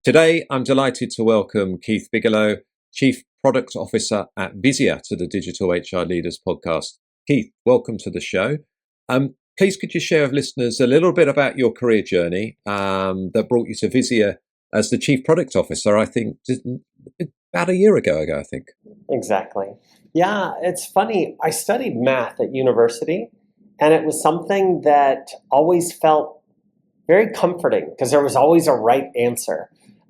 Today, I'm delighted to welcome Keith Bigelow, Chief Product Officer at Visier, to the Digital HR Leaders podcast. Keith, welcome to the show. Please, could you share with listeners a little bit about your career journey that brought you to Visier as the Chief Product Officer, I think, about a year ago, I think. Exactly. Yeah, it's funny. I studied math at university, and it was something that always felt very comforting because there was always a right answer.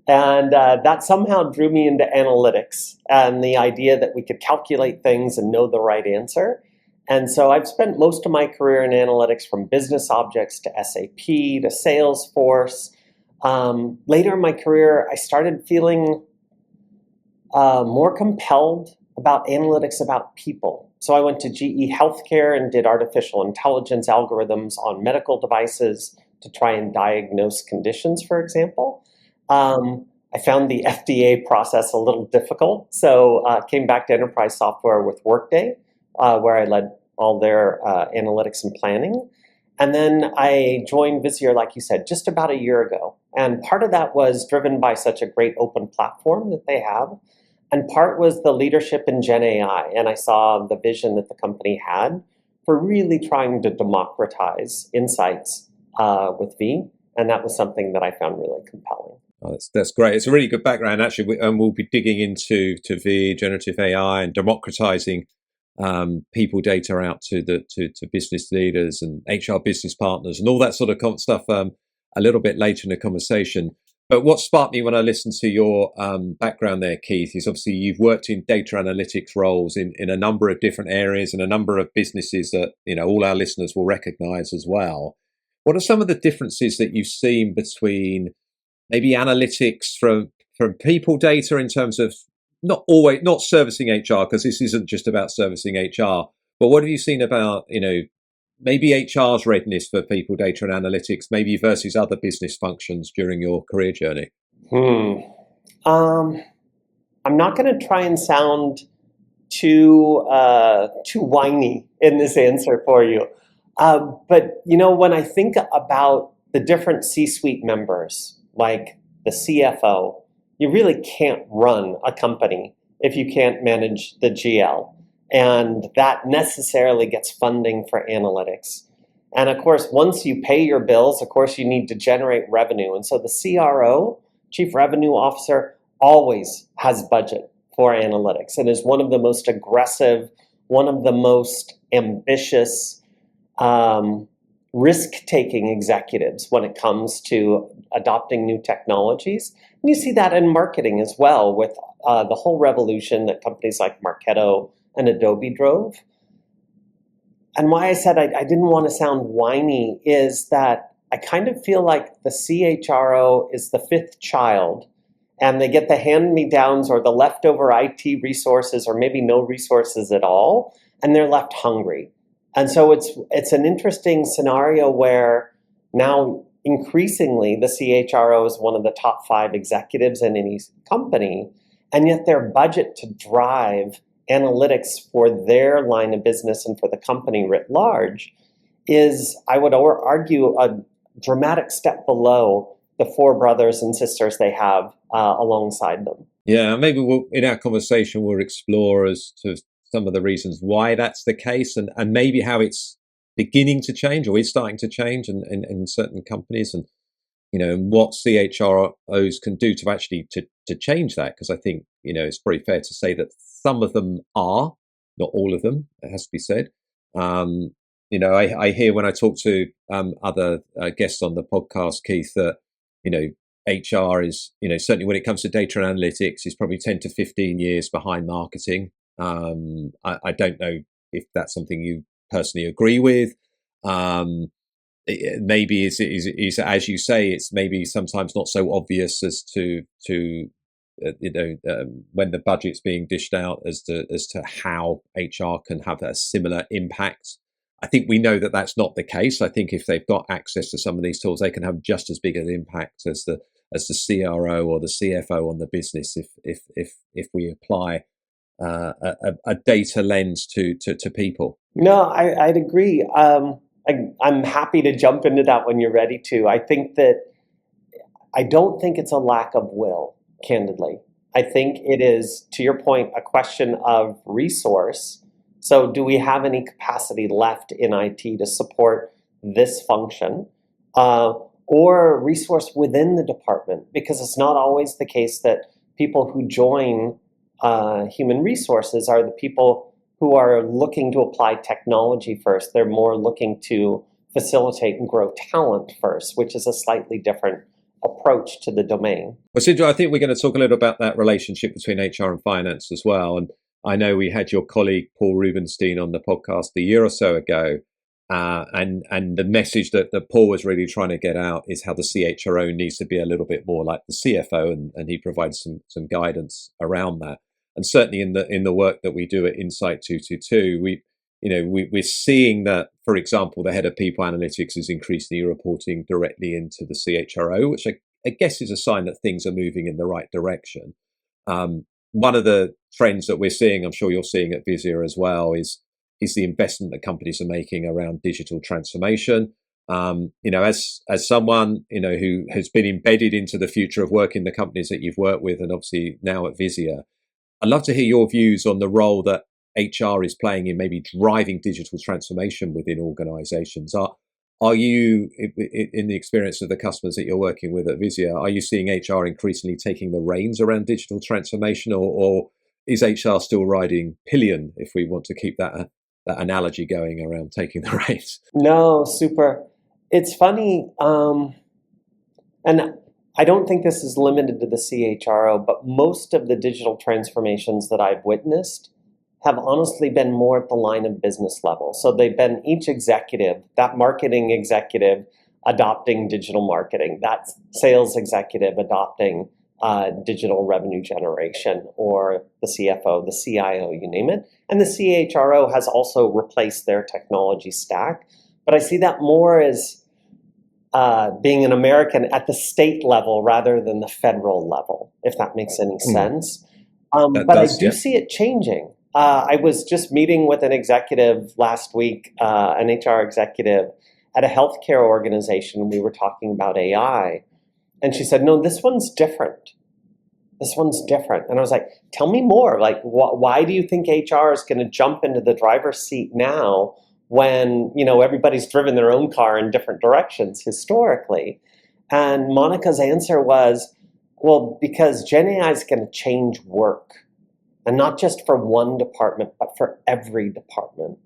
And that somehow drew me into analytics and the idea that we could calculate things and know the right answer. And so I've spent most of my career in analytics, from business objects to SAP to Salesforce. Later in my career, I started feeling more compelled about analytics about people. So I went to GE Healthcare and did artificial intelligence algorithms on medical devices to try and diagnose conditions, for example. I found the FDA process a little difficult, so came back to enterprise software with Workday, where I led all their analytics and planning. And then I joined Visier, like you said, just about a year ago. And part of that was driven by such a great open platform that they have. And part was the leadership in Gen AI. And I saw the vision that the company had for really trying to democratize insights with V. And that was something that I found really compelling. Oh, that's great. It's a really good background, actually. We'll be digging into V, generative AI, and democratizing people data out to business leaders and HR business partners and all that sort of stuff a little bit later in the conversation. But what sparked me when I listened to your background there, Keith, is obviously you've worked in data analytics roles in a number of different areas and a number of businesses that, you know, all our listeners will recognize as well. What are some of the differences that you've seen between maybe analytics from people data in terms of not servicing HR, because this isn't just about servicing HR, but what have you seen about, you know, maybe HR's readiness for people data and analytics, maybe versus other business functions during your career journey? I'm not going to try and sound too whiny in this answer for you. But, you know, when I think about the different C-suite members, like the CFO, you really can't run a company if you can't manage the GL. And that necessarily gets funding for analytics. And of course, once you pay your bills, of course, you need to generate revenue. And so the CRO, Chief Revenue Officer, always has budget for analytics and is one of the most aggressive, one of the most ambitious, risk-taking executives when it comes to adopting new technologies. And you see that in marketing as well, with the whole revolution that companies like Marketo and Adobe drove. And why I said I didn't want to sound whiny is that I kind of feel like the CHRO is the fifth child, and they get the hand-me-downs or the leftover IT resources, or maybe no resources at all, and they're left hungry. And so it's an interesting scenario where now increasingly the CHRO is one of the top 5 executives in any company, and yet their budget to drive analytics for their line of business and for the company writ large is, I would argue, a dramatic step below the 4 brothers and sisters they have alongside them. Yeah, maybe in our conversation we'll explore as to some of the reasons why that's the case, and maybe how it's beginning to change or is starting to change in certain companies, and, you know, what CHROs can do to actually to change that. Because I think, you know, it's pretty fair to say that some of them are, not all of them, it has to be said. You know, I hear when I talk to other guests on the podcast, Keith, that, you know, HR is, you know, certainly when it comes to data and analytics, is probably 10 to 15 years behind marketing. I don't know if that's something you personally agree with. Maybe is as you say, it's maybe sometimes not so obvious as to when the budget's being dished out as to how HR can have a similar impact. I think we know that that's not the case. I think if they've got access to some of these tools, they can have just as big an impact as the CRO or the CFO on the business if we apply a data lens to people. No, I'd agree. I'm happy to jump into that when you're ready to. I think that I don't think it's a lack of will, candidly. I think it is, to your point, a question of resource. So, do we have any capacity left in IT to support this function? Or resource within the department? Because it's not always the case that people who join human resources are the people who are looking to apply technology first. They're more looking to facilitate and grow talent first, which is a slightly different approach to the domain. Well, Sindhu, I think we're going to talk a little about that relationship between HR and finance as well. And I know we had your colleague Paul Rubenstein on the podcast a year or so ago. And the message that Paul was really trying to get out is how the CHRO needs to be a little bit more like the CFO, and he provides some guidance around that. And certainly in the work that we do at Insight 222, we're seeing that, for example, the head of people analytics is increasingly reporting directly into the CHRO, which I guess is a sign that things are moving in the right direction. One of the trends that we're seeing, I'm sure you're seeing at Visier as well, is the investment that companies are making around digital transformation. As someone who has been embedded into the future of work in the companies that you've worked with, and obviously now at Visier, I'd love to hear your views on the role that HR is playing in maybe driving digital transformation within organizations. Are you, in the experience of the customers that you're working with at Visier, are you seeing HR increasingly taking the reins around digital transformation, or is HR still riding pillion, if we want to keep that analogy going around taking the reins? No, super. It's funny, and I don't think this is limited to the CHRO, but most of the digital transformations that I've witnessed have honestly been more at the line of business level. So they've been each executive, that marketing executive adopting digital marketing, that sales executive adopting digital revenue generation, or the CFO, the CIO, you name it. And the CHRO has also replaced their technology stack. But I see that more as being an American at the state level rather than the federal level, if that makes any sense. But I do see it changing. I was just meeting with an executive last week, an HR executive at a healthcare organization. We were talking about AI. And she said, no, this one's different. This one's different. And I was like, tell me more. Like, why do you think HR is going to jump into the driver's seat now when, everybody's driven their own car in different directions historically? And Monica's answer was, well, because Gen AI is going to change work. And not just for one department, but for every department.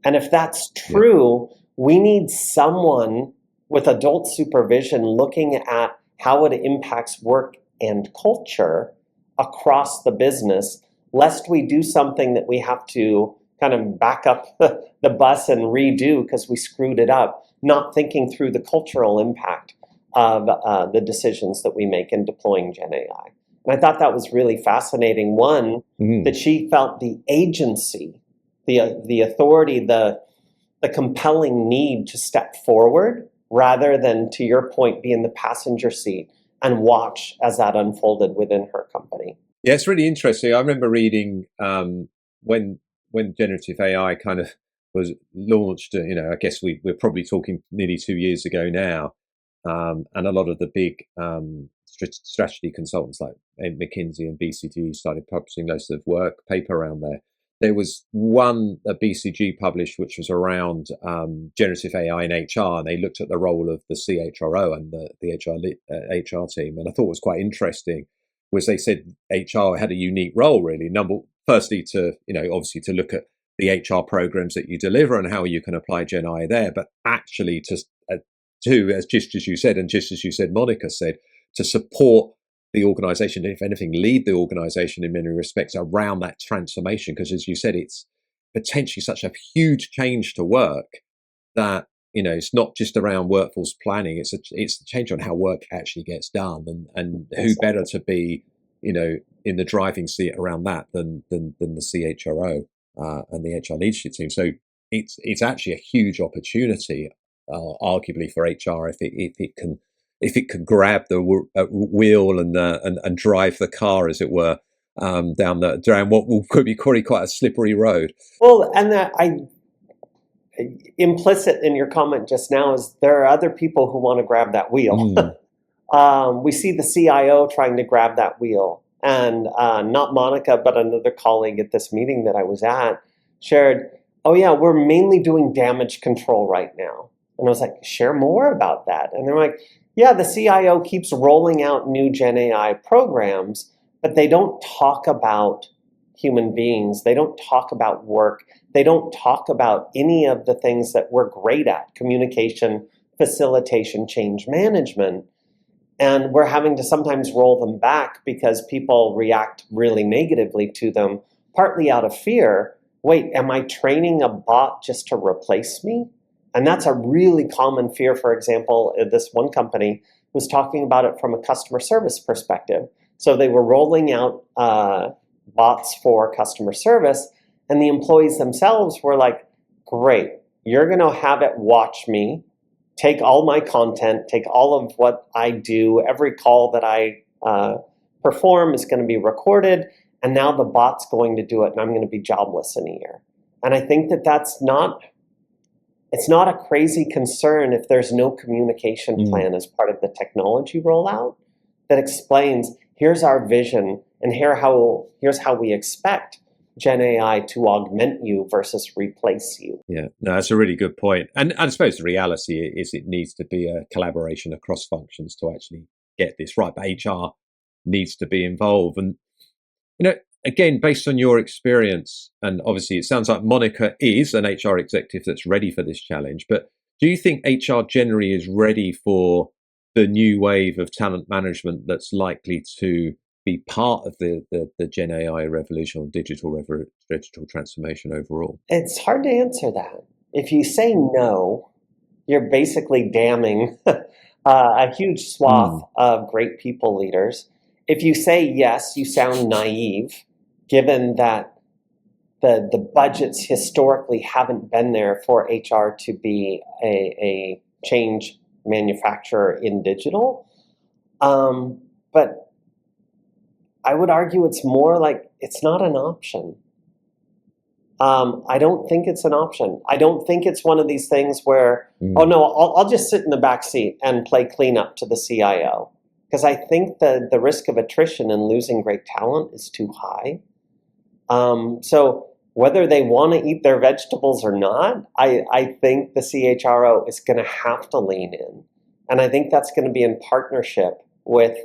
And if that's true, we need someone with adult supervision looking at how it impacts work and culture across the business, lest we do something that we have to kind of back up the bus and redo because we screwed it up, not thinking through the cultural impact of the decisions that we make in deploying Gen AI. And I thought that was really fascinating. One, that she felt the agency, the authority, the compelling need to step forward rather than, to your point, be in the passenger seat and watch as that unfolded within her company. Yeah, it's really interesting. I remember reading when generative AI kind of was launched, I guess we're probably talking nearly 2 years ago now. And a lot of the big strategy consultants like McKinsey and BCG started publishing loads of work paper around there. There was one that BCG published, which was around generative AI in HR, and they looked at the role of the CHRO and the HR team. And I thought it was quite interesting, was they said HR had a unique role, really. Firstly, to obviously to look at the HR programs that you deliver and how you can apply Gen AI there, but actually to just as you said, and just as you said, Monica said, to support the organization, if anything, lead the organization in many respects around that transformation. Because as you said, it's potentially such a huge change to work that, it's not just around workforce planning, it's the change on how work actually gets done. And who better to be, in the driving seat around that than the CHRO and the HR leadership team. So it's actually a huge opportunity, arguably, for HR if it can grab the wheel and drive the car, as it were, down what could be quite a slippery road. Well, and implicit in your comment just now is there are other people who want to grab that wheel. We see the CIO trying to grab that wheel. And not Monica, but another colleague at this meeting that I was at shared, oh yeah, we're mainly doing damage control right now. And I was like, share more about that. And they're like, yeah, the CIO keeps rolling out new Gen AI programs, but they don't talk about human beings. They don't talk about work. They don't talk about any of the things that we're great at: communication, facilitation, change management. And we're having to sometimes roll them back because people react really negatively to them, partly out of fear. Wait, am I training a bot just to replace me? And that's a really common fear. For example, this one company was talking about it from a customer service perspective. So they were rolling out bots for customer service, and the employees themselves were like, great, you're going to have it watch me, take all my content, take all of what I do, every call that I perform is going to be recorded, and now the bot's going to do it, and I'm going to be jobless in a year. And I think that it's not a crazy concern if there's no communication plan as part of the technology rollout that explains, here's our vision, and here's how we expect Gen AI to augment you versus replace you. Yeah, no, that's a really good point. And I suppose the reality is it needs to be a collaboration across functions to actually get this right. But HR needs to be involved. And, again, based on your experience, and obviously it sounds like Monica is an HR executive that's ready for this challenge, but do you think HR generally is ready for the new wave of talent management that's likely to be part of the Gen AI revolution or digital transformation overall? It's hard to answer that. If you say no, you're basically damning a huge swath of great people leaders. If you say yes, you sound naive, given that the budgets historically haven't been there for HR to be a change manufacturer in digital. But I would argue it's more like it's not an option. I don't think it's an option. I don't think it's one of these things where, oh no, I'll just sit in the back seat and play cleanup to the CIO. Because I think the risk of attrition and losing great talent is too high. So whether they want to eat their vegetables or not, I think the CHRO is going to have to lean in. And I think that's going to be in partnership with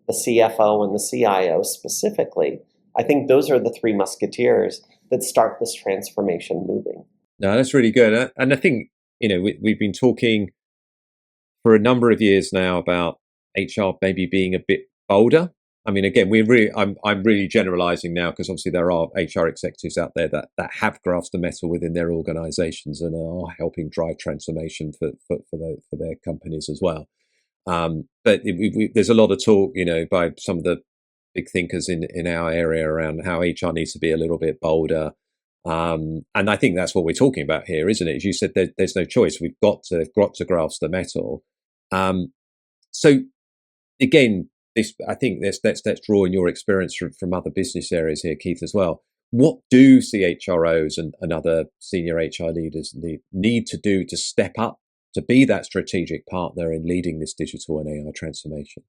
the CFO and the CIO specifically. I think those are the three musketeers that start this transformation moving. No, that's really good. And I think, we've been talking for a number of years now about HR maybe being a bit bolder. I mean, again, I'm really generalizing now because obviously there are HR executives out there that have grasped the metal within their organizations and are helping drive transformation for their companies as well. But there's a lot of talk, by some of the big thinkers in our area around how HR needs to be a little bit bolder. And I think that's what we're talking about here, isn't it? As you said, there's no choice. We've got to grasp the metal. So again, I think let's draw on your experience from other business areas here, Keith, as well. What do CHROs and other senior HR leaders need to do to step up to be that strategic partner in leading this digital and AI transformation?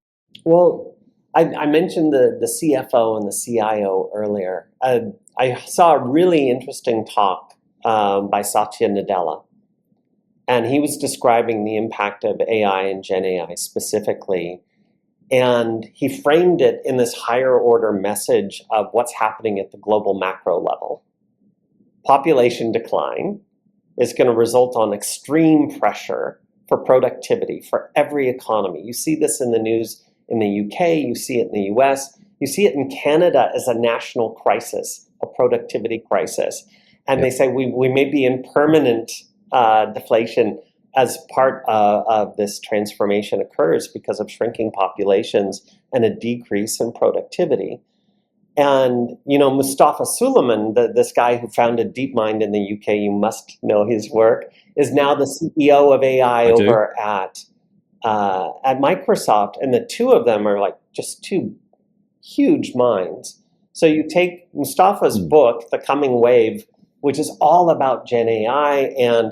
Well, I mentioned the CFO and the CIO earlier. I saw a really interesting talk by Satya Nadella, and he was describing the impact of AI and Gen AI specifically. And he framed it in this higher order message of what's happening at the global macro level. Population decline is going to result on extreme pressure for productivity for every economy. You see this in the news in the UK, you see it in the US, you see it in Canada as a national crisis, a productivity crisis. And they say we may be in permanent deflation as part of this transformation occurs because of shrinking populations and a decrease in productivity. And, Mustafa Suleyman, this guy who founded DeepMind in the UK, you must know his work, is now the CEO of AI over at Microsoft. And the two of them are like just two huge minds. So you take Mustafa's book, The Coming Wave, which is all about Gen AI and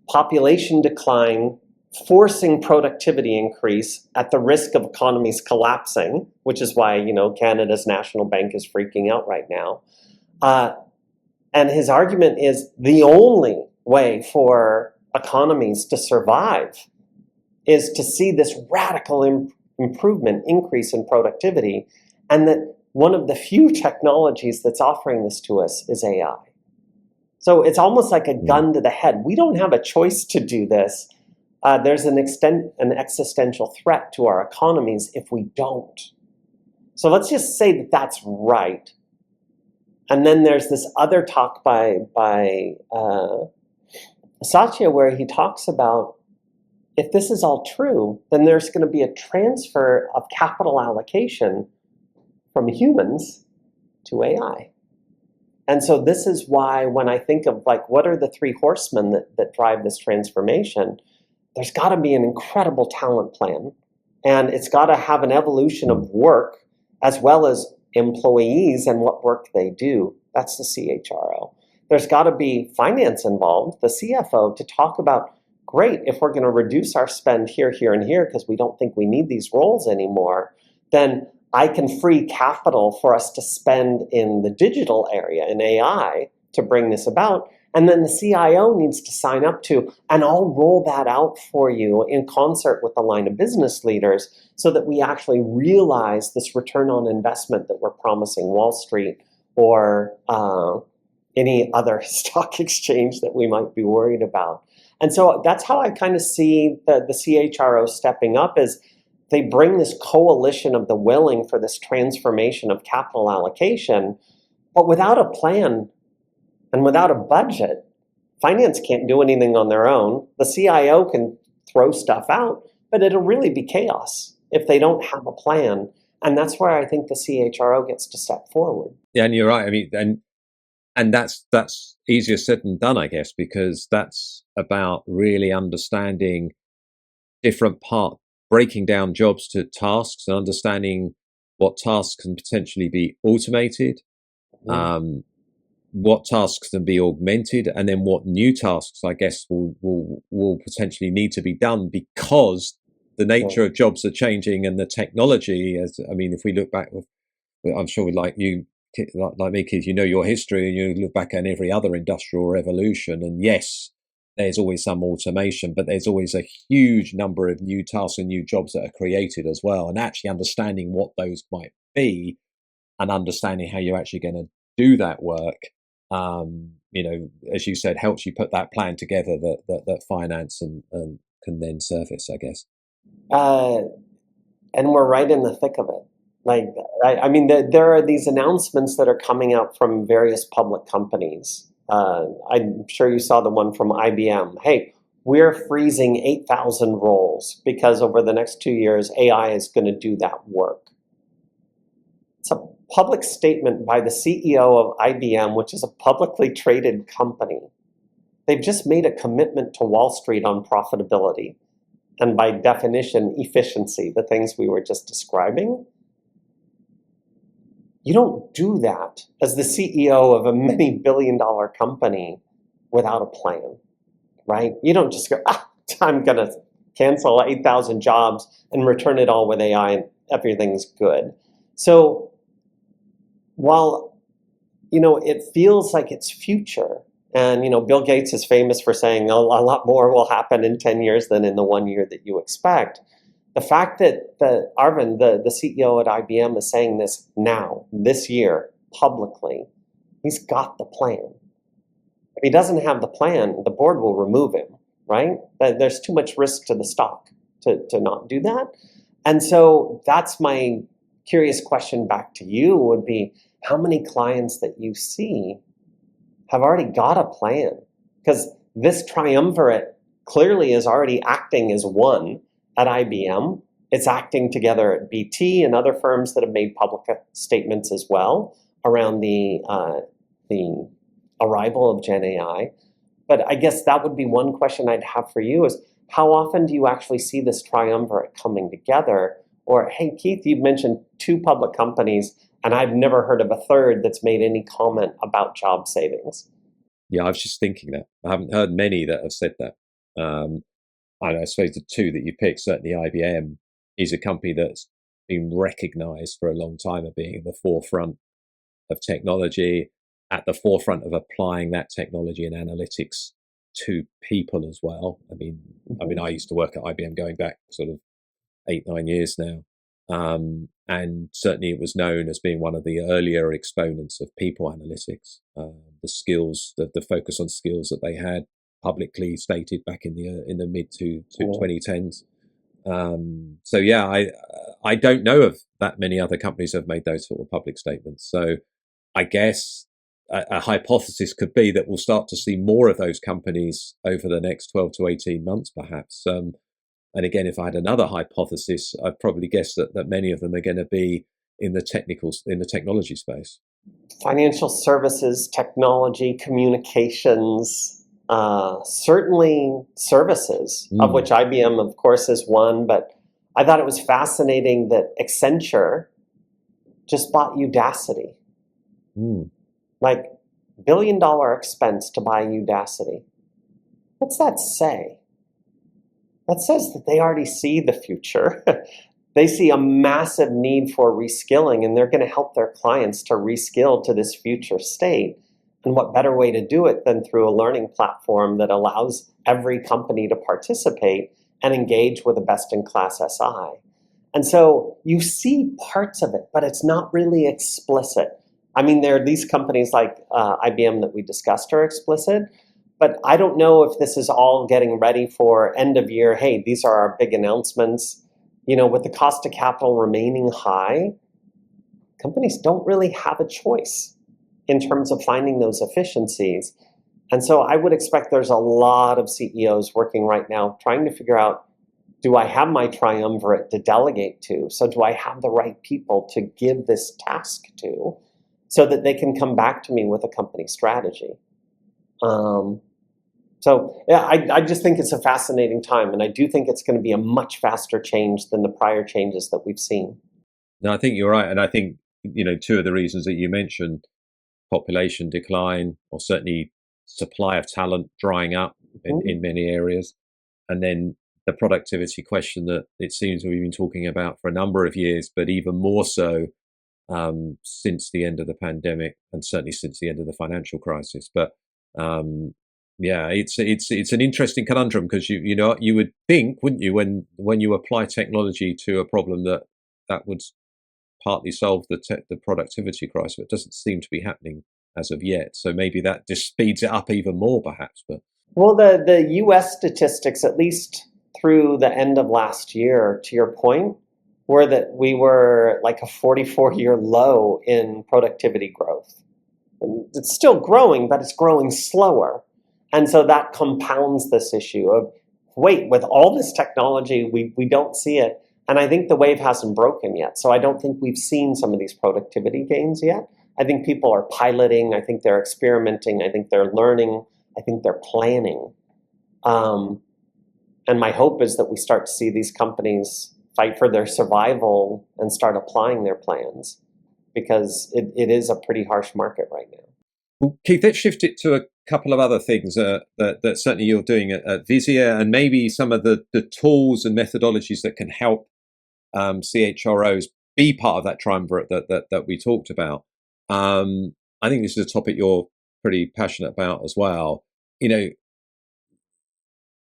population decline forcing productivity increase at the risk of economies collapsing, which is why, Canada's national bank is freaking out right now. And his argument is the only way for economies to survive is to see this radical improvement, increase in productivity, and that one of the few technologies that's offering this to us is AI. So it's almost like a gun to the head. We don't have a choice to do this. There's an existential threat to our economies if we don't. So let's just say that that's right. And then there's this other talk by Satya where he talks about if this is all true, then there's going to be a transfer of capital allocation from humans to AI. And so this is why when I think of what are the three horsemen that drive this transformation, there's got to be an incredible talent plan. And it's got to have an evolution of work as well as employees and what work they do. That's the CHRO. There's got to be finance involved, the CFO, to talk about, great, if we're going to reduce our spend here, here, and here because we don't think we need these roles anymore, then I can free capital for us to spend in the digital area, in AI, to bring this about. And then the CIO needs to sign up to, and I'll roll that out for you in concert with the line of business leaders so that we actually realize this return on investment that we're promising Wall Street or any other stock exchange that we might be worried about. And so that's how I kind of see the CHRO stepping up, is they bring this coalition of the willing for this transformation of capital allocation, but without a plan and without a budget. Finance can't do anything on their own. The CIO can throw stuff out, but it'll really be chaos if they don't have a plan. And that's where I think the CHRO gets to step forward. Yeah, and you're right. I mean, and that's easier said than done, I guess, because that's about really understanding different breaking down jobs to tasks and understanding what tasks can potentially be automated, what tasks can be augmented, and then what new tasks, I guess, will potentially need to be done because the nature of jobs are changing and the technology. If we look back, I'm sure like you, like me, Keith, you know your history, and you look back at every other industrial revolution, and yes, there's always some automation, but there's always a huge number of new tasks and new jobs that are created as well. And actually understanding what those might be and understanding how you're actually going to do that work, as you said, helps you put that plan together that finance and can then surface, I guess. And we're right in the thick of it. There are these announcements that are coming out from various public companies. I'm sure you saw the one from IBM. Hey, we're freezing 8,000 roles because over the next 2 years, AI is going to do that work. It's a public statement by the CEO of IBM, which is a publicly traded company. They've just made a commitment to Wall Street on profitability and by definition, efficiency, the things we were just describing. You don't do that as the CEO of a multi-billion-dollar company without a plan, right? You don't just go, I'm going to cancel 8,000 jobs and return it all with AI and everything's good. So while, it feels like it's future, and, Bill Gates is famous for saying a lot more will happen in 10 years than in the 1 year that you expect. The fact that Arvind, the CEO at IBM, is saying this now, this year, publicly, he's got the plan. If he doesn't have the plan, the board will remove him, right? There's too much risk to the stock to not do that. And so that's my curious question back to you would be, how many clients that you see have already got a plan? Because this triumvirate clearly is already acting as one at IBM. It's acting together at BT and other firms that have made public statements as well around the arrival of Gen AI. But I guess that would be one question I'd have for you is, how often do you actually see this triumvirate coming together? Or, hey, Keith, you've mentioned 2 public companies, and I've never heard of a third that's made any comment about job savings. Yeah, I was just thinking that. I haven't heard many that have said that. I suppose the two that you picked, certainly IBM is a company that's been recognized for a long time of being at the forefront of technology, at the forefront of applying that technology and analytics to people as well. I used to work at IBM going back sort of 8-9 years now. And certainly it was known as being one of the earlier exponents of people analytics, the skills, the focus on skills that they had publicly stated back in the mid to 2010s. So yeah, I don't know of that many other companies that have made those sort of public statements. So I guess a hypothesis could be that we'll start to see more of those companies over the next 12 to 18 months, perhaps. And again, if I had another hypothesis, I'd probably guess that many of them are going to be in the technology space. Financial services, technology, communications, certainly services, of which IBM, of course, is one. But I thought it was fascinating that Accenture just bought Udacity. Like, $1 billion expense to buy Udacity. What's that say? That says that they already see the future. They see a massive need for reskilling, and they're going to help their clients to reskill to this future state. And what better way to do it than through a learning platform that allows every company to participate and engage with a best-in-class SI? And so you see parts of it, but it's not really explicit. I mean, there are these companies like IBM that we discussed are explicit, but I don't know if this is all getting ready for end of year. Hey, these are our big announcements. With the cost of capital remaining high, companies don't really have a choice in terms of finding those efficiencies. And so I would expect there's a lot of CEOs working right now trying to figure out, do I have my triumvirate to delegate to? So do I have the right people to give this task to so that they can come back to me with a company strategy? So yeah, I just think it's a fascinating time, and I do think it's going to be a much faster change than the prior changes that we've seen. No, I think you're right, and I think two of the reasons that you mentioned, population decline, or certainly supply of talent drying up in many areas, and then the productivity question that it seems we've been talking about for a number of years, but even more so since the end of the pandemic, and certainly since the end of the financial crisis. But yeah, it's an interesting conundrum, because you would think, wouldn't you, when you apply technology to a problem that would partly solve the productivity crisis, but it doesn't seem to be happening as of yet. So maybe that just speeds it up even more, perhaps. But well, the U.S. statistics, at least through the end of last year, to your point, were that we were like a 44-year low in productivity growth. It's still growing, but it's growing slower. And so that compounds this issue of, wait, with all this technology, we don't see it. And I think the wave hasn't broken yet. So I don't think we've seen some of these productivity gains yet. I think people are piloting. I think they're experimenting. I think they're learning. I think they're planning. And my hope is that we start to see these companies fight for their survival and start applying their plans, because it is a pretty harsh market right now. Well, Keith, let's shift it to a couple of other things that certainly you're doing at Visier, and maybe some of the tools and methodologies that can help CHROs be part of that triumvirate that we talked about. I think this is a topic you're pretty passionate about as well.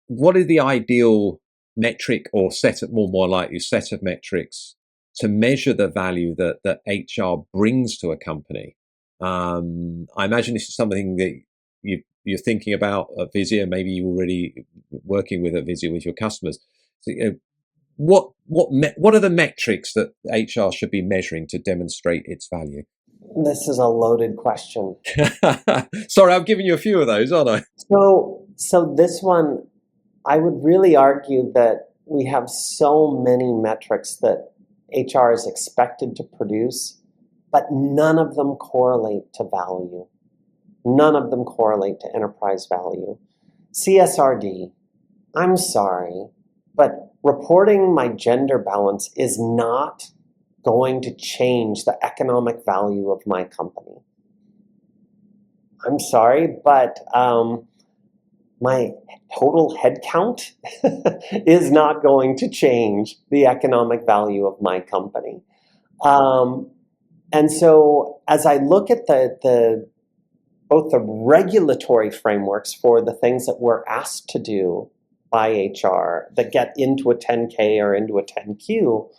What are the ideal metric, or more likely set of metrics to measure the value that HR brings to a company? I imagine this is something that you're thinking about at Visier. Maybe you're already working with at Visier with your customers. So, what are the metrics that HR should be measuring to demonstrate its value? This is a loaded question. Sorry, I've given you a few of those, aren't I? So this one, I would really argue that we have so many metrics that HR is expected to produce, but none of them correlate to value. None of them correlate to enterprise value. CSRD, I'm sorry, but reporting my gender balance is not going to change the economic value of my company. I'm sorry, but my total headcount is not going to change the economic value of my company. Um, and so as I look at the both the regulatory frameworks for the things that we're asked to do by HR that get into a 10K or into a 10Q,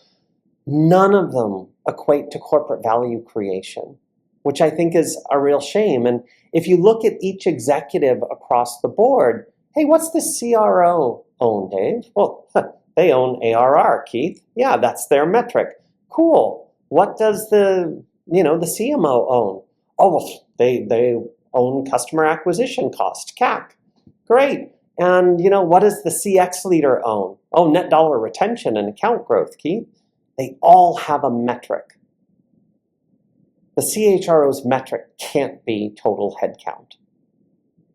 none of them equate to corporate value creation, which I think is a real shame. And if you look at each executive across the board, hey, what's the CRO own, Dave? Well, they own ARR, Keith. Yeah, that's their metric. Cool. What does the CMO own? Oh, well, they own customer acquisition cost, CAC. Great. And what does the CX leader own? Oh, net dollar retention and account growth, Keith. They all have a metric. The CHRO's metric can't be total headcount.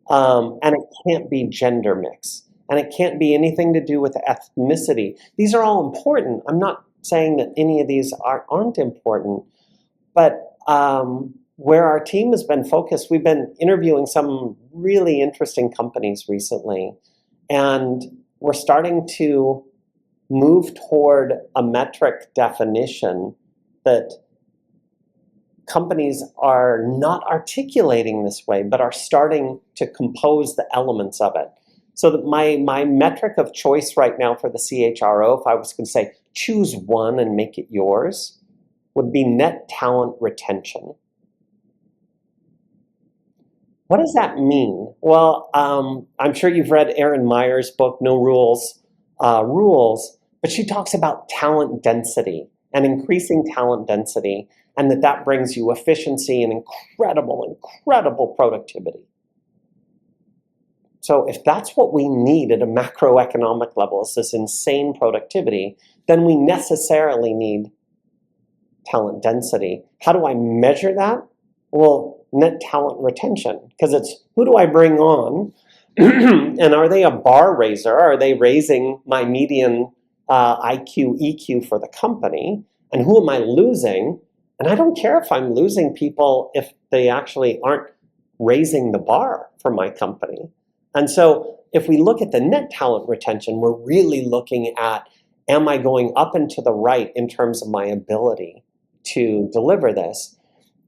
And it can't be gender mix. And it can't be anything to do with ethnicity. These are all important. I'm not saying that any of these aren't important. But where our team has been focused, we've been interviewing some really interesting companies recently. And we're starting to move toward a metric definition that companies are not articulating this way, but are starting to compose the elements of it. So that my metric of choice right now for the CHRO, if I was going to say choose one and make it yours, would be net talent retention. What does that mean? Well, I'm sure you've read Erin Meyer's book, No Rules, Rules, but she talks about talent density and increasing talent density, and that brings you efficiency and incredible productivity. So if that's what we need at a macroeconomic level, is this insane productivity, then we necessarily need talent density. How do I measure that? Well, net talent retention, because it's who do I bring on, and are they a bar raiser? Are they raising my median IQ, EQ for the company? And who am I losing? And I don't care if I'm losing people if they actually aren't raising the bar for my company. And so if we look at the net talent retention, we're really looking at, am I going up and to the right in terms of my ability to deliver this?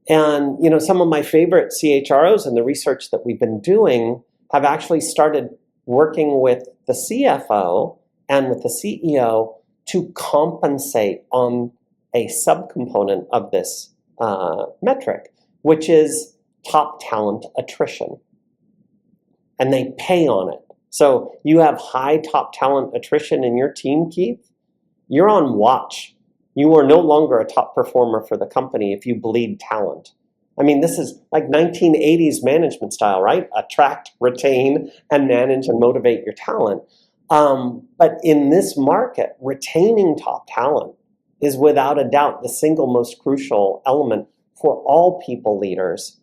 And some of my favorite CHROs in the research that we've been doing have actually started working with the CFO and with the CEO to compensate on a subcomponent of this metric, which is top talent attrition. And they pay on it. So you have high top talent attrition in your team, Keith, you're on watch. You are no longer a top performer for the company if you bleed talent. I mean, this is like 1980s management style, right? Attract, retain, and manage and motivate your talent. But in this market, retaining top talent is without a doubt the single most crucial element for all people leaders.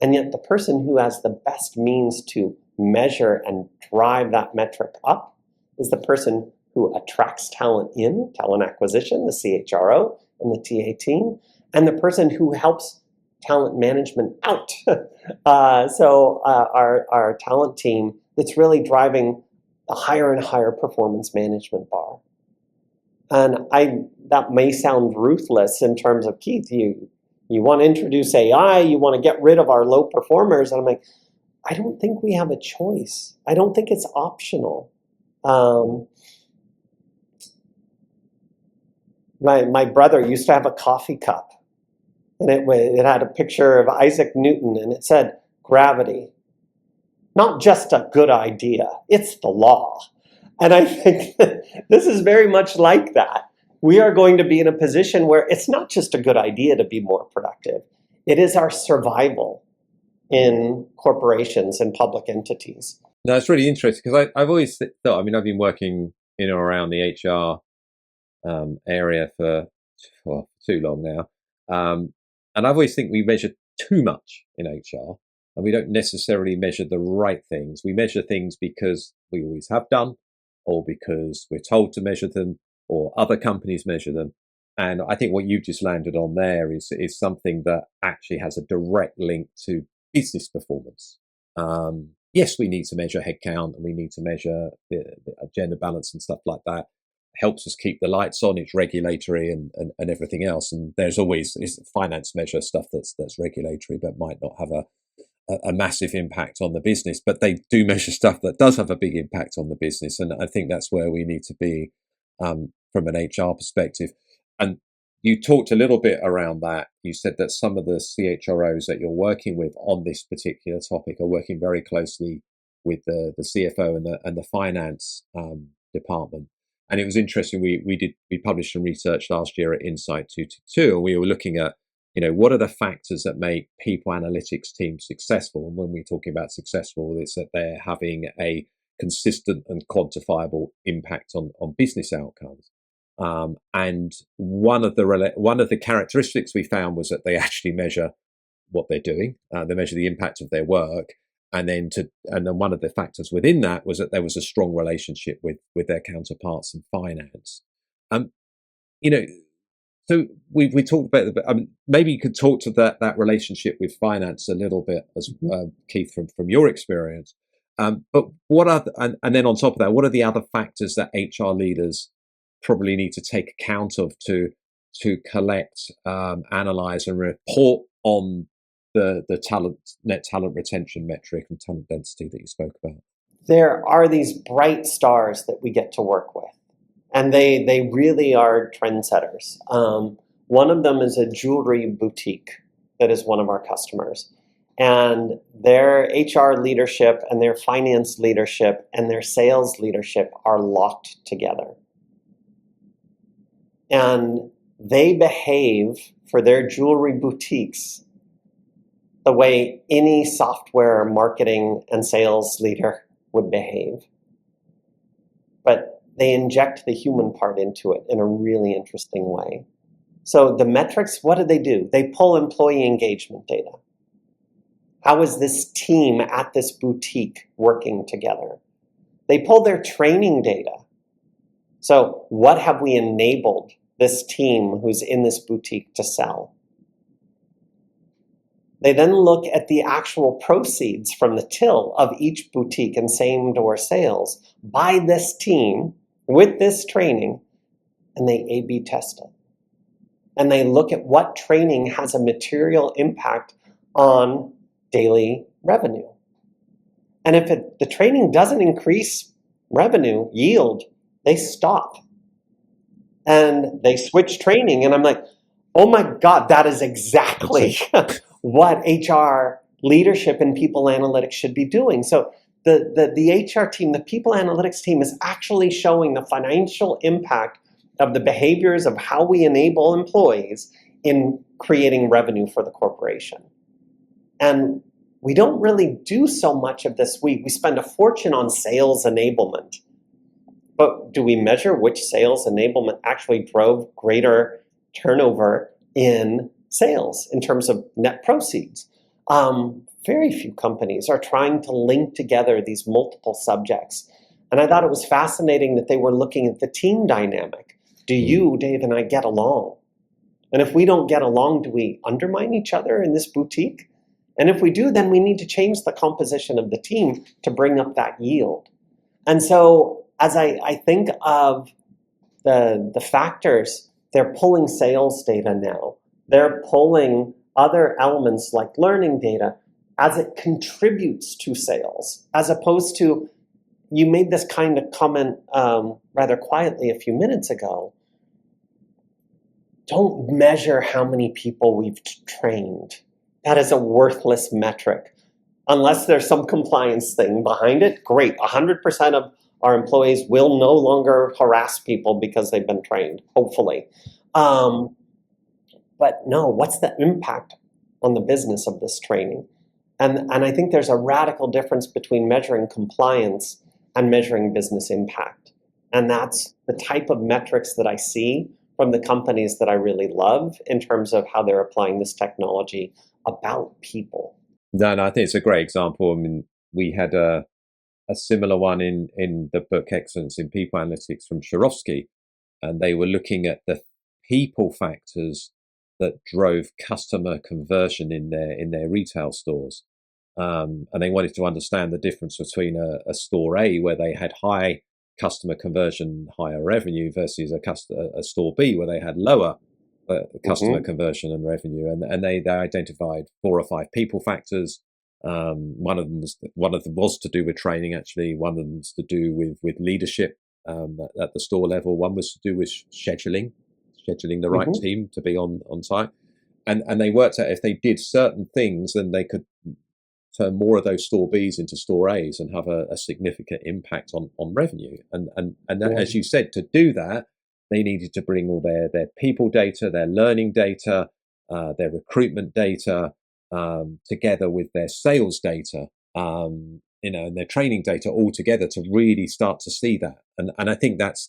And yet the person who has the best means to measure and drive that metric up is the person who attracts talent in, talent acquisition, the CHRO and the TA team, and the person who helps talent management out. So our talent team that's really driving a higher and higher performance management bar. And that may sound ruthless in terms of, Keith, you want to introduce AI, you want to get rid of our low performers. And I'm like, I don't think we have a choice. I don't think it's optional. My brother used to have a coffee cup, and it had a picture of Isaac Newton, and it said, gravity. Not just a good idea, it's the law. And I think this is very much like that. We are going to be in a position where it's not just a good idea to be more productive. It is our survival in corporations and public entities. No, it's really interesting because I've always thought, I mean, I've been working in or around the HR area for too long now. And I've always think we measure too much in HR, and we don't necessarily measure the right things. We measure things because we always have done, or because we're told to measure them, or other companies measure them. And I think what you've just landed on there is something that actually has a direct link to business performance. yes, we need to measure headcount and we need to measure the gender balance and stuff like that. It helps us keep the lights on. It's regulatory and everything else. And there's always finance measure stuff that's regulatory, but might not have a massive impact on the business. But they do measure stuff that does have a big impact on the business. And I think that's where we need to be from an HR perspective. And you talked a little bit around that. You said that some of the CHROs that you're working with on this particular topic are working very closely with the CFO and the finance department. And it was interesting. We published some research last year at Insight 222, and we were looking at, what are the factors that make people analytics teams successful? And when we're talking about successful, it's that they're having a consistent and quantifiable impact on business outcomes. And one of the characteristics we found was that they actually measure what they're doing. They measure the impact of their work, and then one of the factors within that was that there was a strong relationship with their counterparts in finance. You know, so we talked about maybe you could talk to that relationship with finance a little bit, as Keith, from your experience. But what are and then on top of that, what are the other factors that HR leaders probably need to take account of to collect, analyze, and report on the net talent retention metric and talent density that you spoke about? There are these bright stars that we get to work with, and they really are trendsetters. One of them is a jewelry boutique that is one of our customers. And their HR leadership and their finance leadership and their sales leadership are locked together. And they behave for their jewelry boutiques the way any software marketing and sales leader would behave. But they inject the human part into it in a really interesting way. So the metrics, what do? They pull employee engagement data. How is this team at this boutique working together? They pull their training data. So what have we enabled this team who's in this boutique to sell? They then look at the actual proceeds from the till of each boutique and same-door sales by this team with this training, and they A/B test it. And they look at what training has a material impact on daily revenue. And if the training doesn't increase revenue, yield, they stop. And they switch training, and I'm like, oh my God, that is exactly what HR leadership and people analytics should be doing. So the HR team, the people analytics team, is actually showing the financial impact of the behaviors of how we enable employees in creating revenue for the corporation. And we don't really do so much of this. We spend a fortune on sales enablement. But do we measure which sales enablement actually drove greater turnover in sales in terms of net proceeds? Very few companies are trying to link together these multiple subjects. And I thought it was fascinating that they were looking at the team dynamic. Do you, Dave, and I get along? And if we don't get along, do we undermine each other in this boutique? And if we do, then we need to change the composition of the team to bring up that yield. And so as I think of the factors, they're pulling sales data now. They're pulling other elements like learning data as it contributes to sales, as opposed to, you made this kind of comment rather quietly a few minutes ago. Don't measure how many people we've trained. That is a worthless metric. Unless there's some compliance thing behind it, great. 100% of our employees will no longer harass people because they've been trained, hopefully. But no, what's the impact on the business of this training? And I think there's a radical difference between measuring compliance and measuring business impact. And that's the type of metrics that I see from the companies that I really love in terms of how they're applying this technology about people. No, I think it's a great example. I mean, we had a similar one in the book Excellence in People Analytics from Swarovski, and they were looking at the people factors that drove customer conversion in their retail stores. and they wanted to understand the difference between a store A where they had high customer conversion, higher revenue, versus a store B where they had lower customer conversion and revenue, and they identified 4 or 5 people factors. One of them was to do with training. Actually, one of them was to do with leadership at the store level. One was to do with scheduling the right team to be on site, and they worked out if they did certain things, then they could turn more of those store Bs into store As and have a significant impact on revenue. And that, as you said, to do that, they needed to bring all their people data, their learning data, their recruitment data, together with their sales data, and their training data all together to really start to see that. And I think that's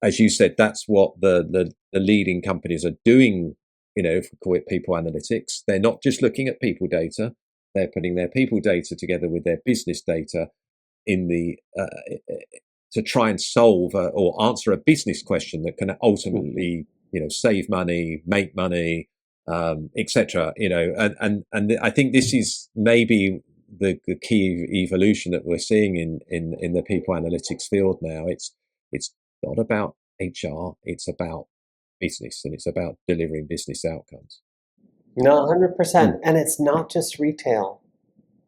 as you said, that's what the leading companies are doing. If we call it people analytics, they're not just looking at people data. They're putting their people data together with their business data to try and solve or answer a business question that can ultimately, save money, make money, etc. And I think this is maybe the key evolution that we're seeing in the people analytics field now. It's not about HR; it's about business, and it's about delivering business outcomes. No, 100%. And it's not just retail.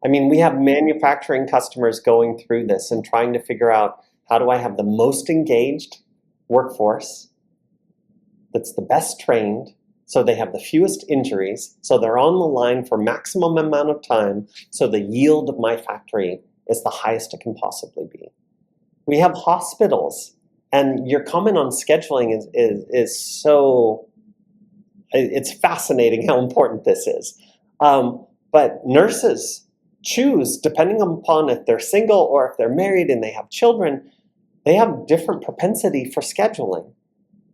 I mean, we have manufacturing customers going through this and trying to figure out, how do I have the most engaged workforce that's the best trained, so they have the fewest injuries, so they're on the line for maximum amount of time, so the yield of my factory is the highest it can possibly be. We have hospitals, and your comment on scheduling is so... It's fascinating how important this is. But nurses choose, depending upon if they're single or if they're married and they have children, they have different propensity for scheduling.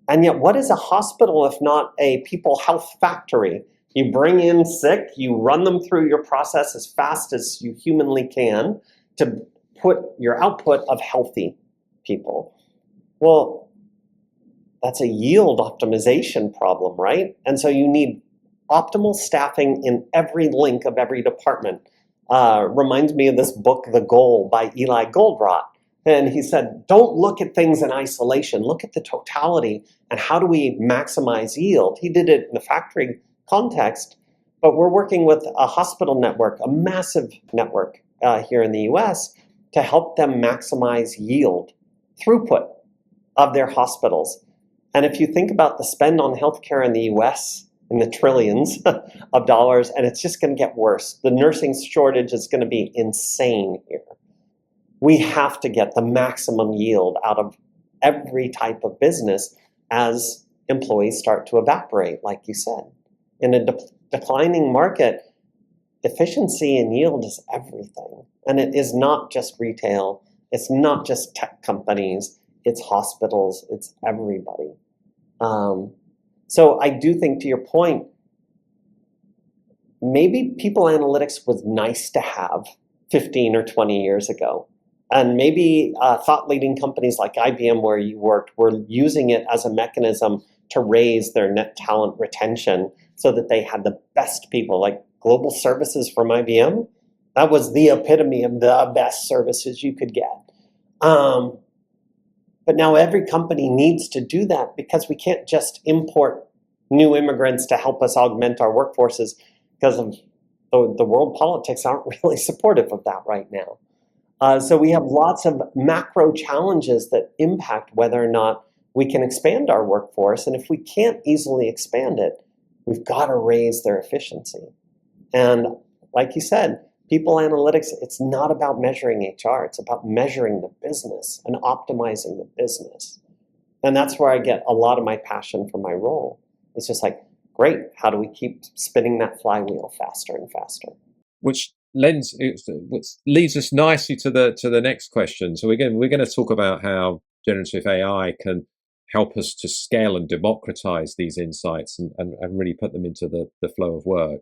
And yet, what is a hospital if not a people health factory? You bring in sick, you run them through your process as fast as you humanly can to put your output of healthy people. Well, that's a yield optimization problem, right? And so you need optimal staffing in every link of every department. Reminds me of this book, The Goal, by Eli Goldratt. And he said, don't look at things in isolation. Look at the totality and how do we maximize yield? He did it in the factory context, but we're working with a hospital network, a massive network here in the US, to help them maximize yield, throughput of their hospitals. And if you think about the spend on healthcare in the US, in the trillions of dollars, and it's just going to get worse. The nursing shortage is going to be insane here. We have to get the maximum yield out of every type of business as employees start to evaporate, like you said. In a declining market, efficiency and yield is everything. And it is not just retail. It's not just tech companies. It's hospitals, it's everybody. So I do think, to your point, maybe people analytics was nice to have 15 or 20 years ago. And maybe thought-leading companies like IBM, where you worked, were using it as a mechanism to raise their net talent retention so that they had the best people, like global services from IBM. That was the epitome of the best services you could get. But now every company needs to do that, because we can't just import new immigrants to help us augment our workforces, because of the world politics aren't really supportive of that right now. So we have lots of macro challenges that impact whether or not we can expand our workforce. And if we can't easily expand it, we've got to raise their efficiency. And like you said, people analytics, it's not about measuring HR. It's about measuring the business and optimizing the business. And that's where I get a lot of my passion for my role. It's just like, great, how do we keep spinning that flywheel faster and faster? Which leads us nicely to the next question. So again, we're going to talk about how generative AI can help us to scale and democratize these insights and really put them into the flow of work.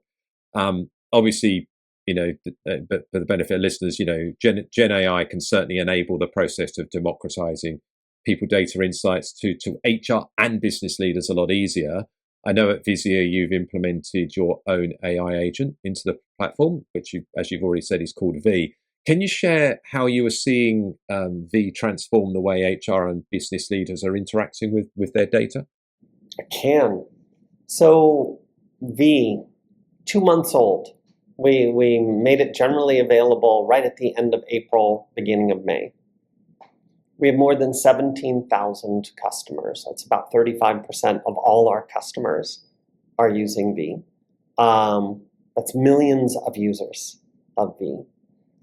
Obviously, but for the benefit of listeners, Gen AI can certainly enable the process of democratizing people data insights to HR and business leaders a lot easier. I know at Visier you've implemented your own AI agent into the platform, which as you've already said, is called V. Can you share how you are seeing V transform the way HR and business leaders are interacting with their data? I can. So V, 2 months old. We made it generally available right at the end of April, beginning of May. We have more than 17,000 customers. That's about 35% of all our customers are using V. That's millions of users of V.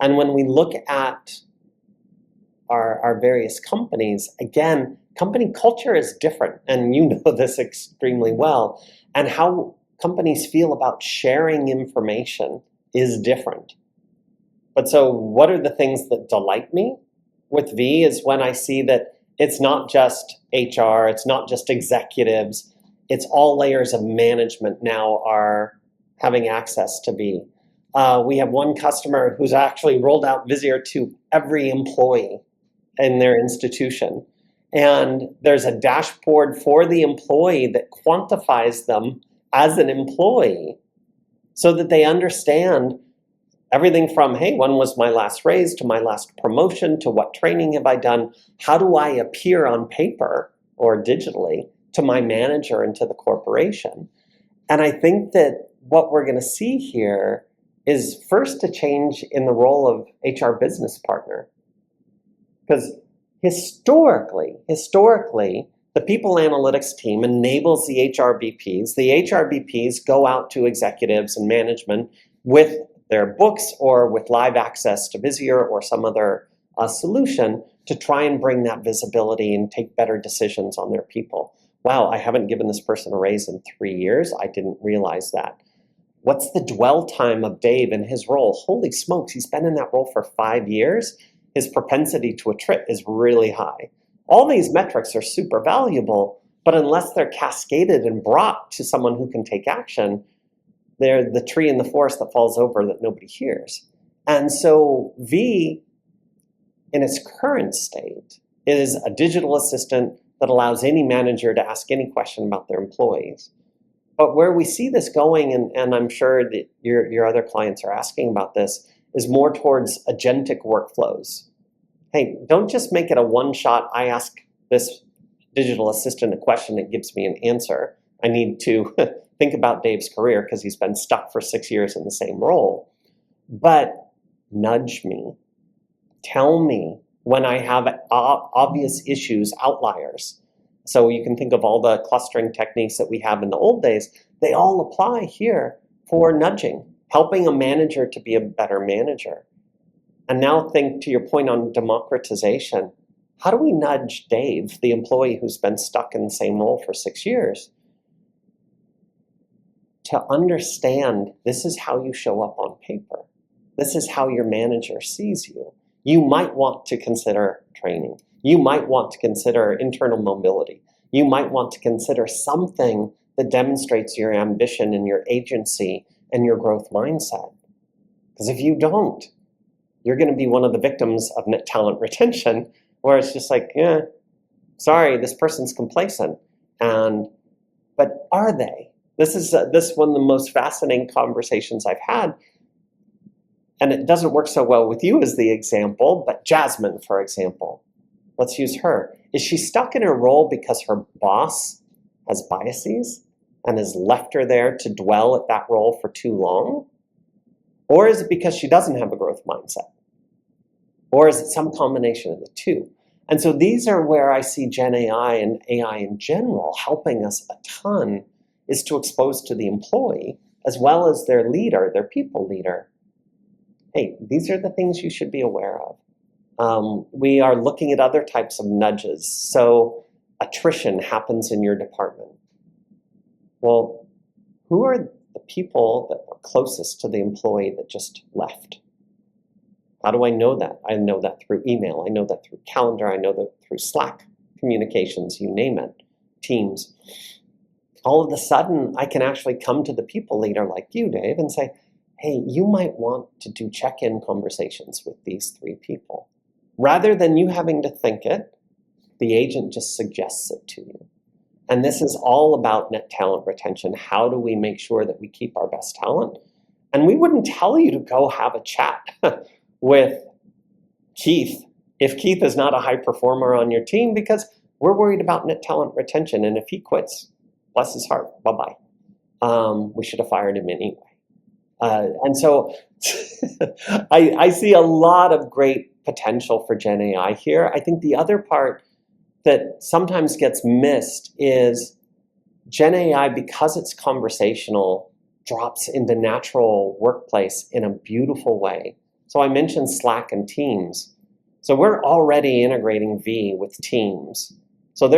And when we look at our various companies, again, company culture is different, and you know this extremely well. And how companies feel about sharing information is different. But so what are the things that delight me with V is when I see that it's not just HR, it's not just executives, it's all layers of management now are having access to V. We have one customer who's actually rolled out Visier to every employee in their institution. And there's a dashboard for the employee that quantifies them as an employee so that they understand everything from, hey, when was my last raise to my last promotion to what training have I done? How do I appear on paper or digitally to my manager and to the corporation? And I think that what we're going to see here is first a change in the role of HR business partner. Because historically, the people analytics team enables the HR BPs. The HR BPs go out to executives and management with their books or with live access to Visier or some other solution to try and bring that visibility and take better decisions on their people. Wow, I haven't given this person a raise in 3 years. I didn't realize that. What's the dwell time of Dave in his role? Holy smokes, he's been in that role for 5 years. His propensity to attrit is really high. All these metrics are super valuable, but unless they're cascaded and brought to someone who can take action, they're the tree in the forest that falls over that nobody hears. And so V, in its current state, is a digital assistant that allows any manager to ask any question about their employees. But where we see this going, and I'm sure that your other clients are asking about this, is more towards agentic workflows. Hey, don't just make it a one-shot, I ask this digital assistant a question, it gives me an answer. I need to think about Dave's career because he's been stuck for 6 years in the same role. But nudge me. Tell me when I have obvious issues, outliers. So you can think of all the clustering techniques that we have in the old days. They all apply here for nudging, helping a manager to be a better manager. And now think to your point on democratization. How do we nudge Dave, the employee who's been stuck in the same role for 6 years, to understand this is how you show up on paper. This is how your manager sees you. You might want to consider training. You might want to consider internal mobility. You might want to consider something that demonstrates your ambition and your agency and your growth mindset. Because if you don't, you're going to be one of the victims of net talent retention, where it's just like, yeah, sorry, this person's complacent. But are they? This is one of the most fascinating conversations I've had. And it doesn't work so well with you as the example, but Jasmine, for example. Let's use her. Is she stuck in her role because her boss has biases and has left her there to dwell at that role for too long? Or is it because she doesn't have a growth mindset? Or is it some combination of the two? And so these are where I see Gen AI and AI in general helping us a ton, is to expose to the employee as well as their leader, their people leader. Hey, these are the things you should be aware of. We are looking at other types of nudges. So attrition happens in your department. Well, who are the people that were closest to the employee that just left? How do I know that? I know that through email. I know that through calendar. I know that through Slack communications, you name it, Teams. All of a sudden, I can actually come to the people leader like you, Dave, and say, hey, you might want to do check-in conversations with these 3 people. Rather than you having to think it, the agent just suggests it to you. And this is all about net talent retention. How do we make sure that we keep our best talent? And we wouldn't tell you to go have a chat with Keith if Keith is not a high performer on your team, because we're worried about net talent retention. And if he quits, bless his heart, bye-bye. We should have fired him anyway. And so I see a lot of great potential for Gen AI here. I think the other part that sometimes gets missed is Gen AI, because it's conversational, drops into natural workplace in a beautiful way. So I mentioned Slack and Teams. So we're already integrating V with Teams. So